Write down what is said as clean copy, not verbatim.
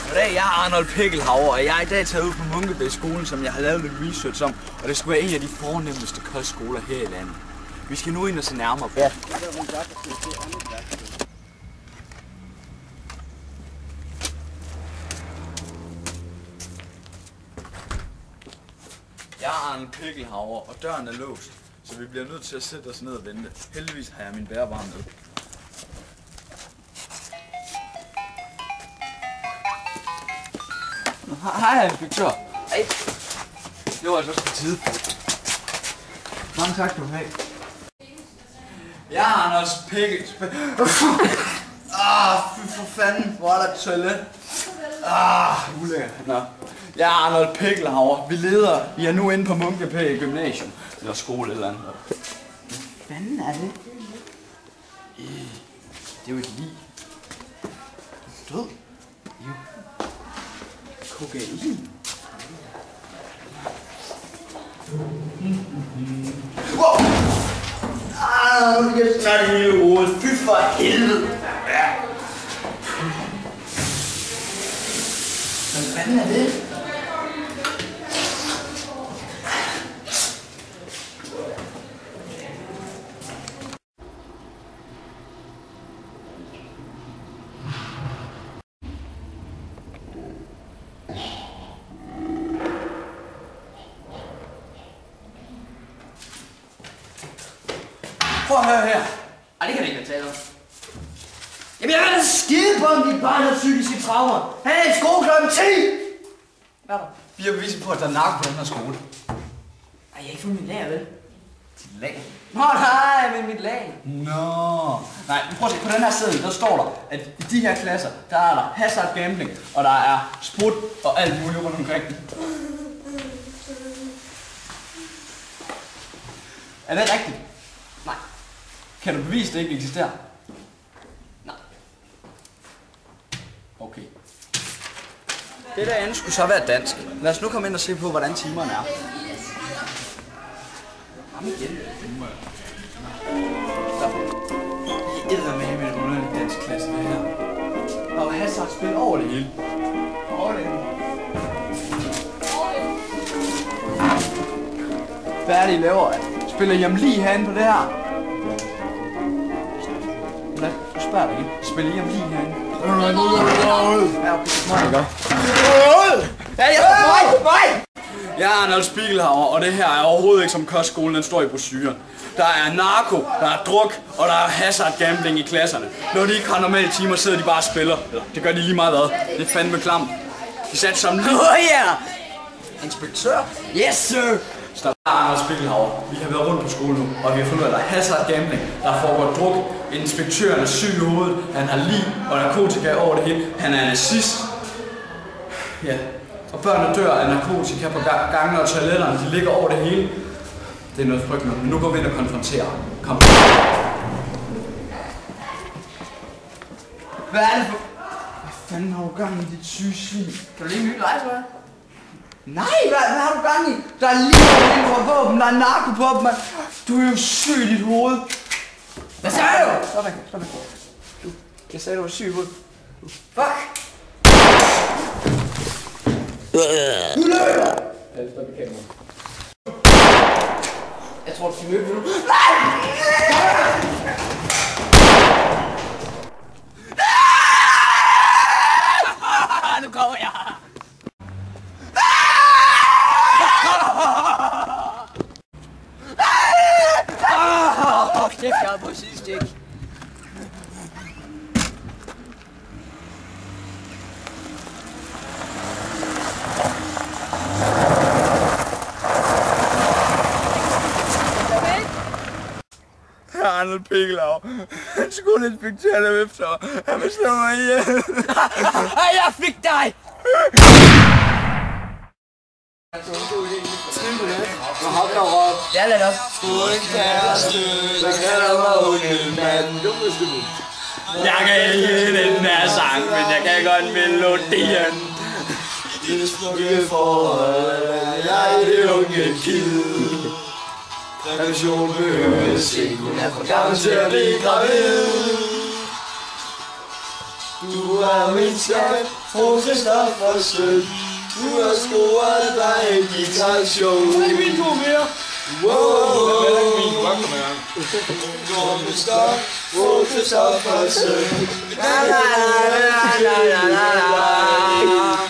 Goddag, jeg er Arnold Pikkelhauer, og jeg er i dag taget ud på Munkebæk-skolen, som jeg har lavet lidt research om, og det skulle være en af de fornemmeste kostskoler her i landet. Vi skal nu ind og se nærmere på. Ja. Jeg er Arnold Pikkelhauer, og døren er låst, så vi bliver nødt til at sætte os ned og vente. Heldigvis har jeg min bærbare med. Hej, inspektør. Hej. Det var altså også på tide. Mange tak skal du have. Jeg er Anders fy for fanden. Hvor er der et toilet? Ulækkert. Nå. Jeg er Arnold Pikkelhauer. Vi leder. Vi er nu inde på Munkebæk Gymnasium. Eller skole eller andet. Hvad fanden er det? Det er jo et lig. Død. Jo. Kokain. Wow! Nu kan jeg snart hele hovedet. Fy for helvede. Ja. Hvad fanden er det? Prøv at høre her. Ej, det kan det ikke være tale om. Jamen jeg er da skide på, om dit barn har psykiske traumer. Han er i skole klokken 10! Hvad er der? Vi har beviser på, at der er narko på den her skole. Ej, jeg har ikke fået min lager, vel? Dit lag? Nå nej, men mit lag. Nå. Nej, prøv at se, på den her side, der står der, at i de her klasser, der er der hazard gambling, og der er sprut og alt muligt rundt omkring. Er det rigtigt? Nej. Kan du bevise, at det ikke eksisterer? Nej. Okay. Det der andet skulle så være dansk. Lad os nu komme ind og se på, hvordan timerne er. Kom igen. Det er med en underlig dansk klasse, det her. Der var hazardspil over det hele. Over det hele. Hvad er det, I laver? Spiller I om lige herinde på det her? Lad os spørge dig igen. Spiller I om lige herinde? Ja, okay, det må jeg gøre. Jeg er Arnold Pikkelhauer, og det her er overhovedet ikke som kostskolen, den står i brochuren. Der er narko, der er druk, og der er hazard gambling i klasserne. Når de ikke har normale timer, sidder de bare og spiller. Det gør de lige meget hvad. Det er fandme klamt. De satte som inspektør? Yes, sir! Så der er Arnold Pikkelhauer. Vi har været rundt på skolen nu, og vi har fundet ud af, at der er hazard gambling. Der foregår druk. Inspektøren er syg i hovedet. Han har lig og narkotika over det hele. Han er nazist. Ja. Og børnene dør af narkotika på gangene og toiletterne. De ligger over det hele. Det er noget frygteligt. Men nu går vi ind og konfronterer. Kom. Hvad er det for... Hvad fanden har du gang i, dit syge svin? Kan du lige hygge legetøj? Nej, hvad har du gang i? Der er lige på våben, der er narko på dem, mand. Du er jo syg i dit hoved. Hvad sagde du? Stop væk, stop væk. Jeg sagde, du var syg i hovedet. Fuck! Du løber! Ja, det står på kameraet. Jeg tror, du skal løbe nu. Nu kommer jeg! Kæft, jeg er på sidestik. Arnold Pikkelhauer. Han skulle inspektere dem efter. Han vil slå mig ihjel. Jeg fik dig! Ja, lad os. Jeg kan ikke den her sang, men jeg kan godt melodien. Det smukke forhold, jeg er det unge kid. Revision behøves ikke. Hun er for gammel til at blive gravid. Du er min skat, fru Christoffers søn. Du har scoret dig en guitar-show. Så er ikke min tur mere. Wow, det er ikke min, du bare kommer i gang. Du er stop, fru Christoffers søn. La la la la la la la.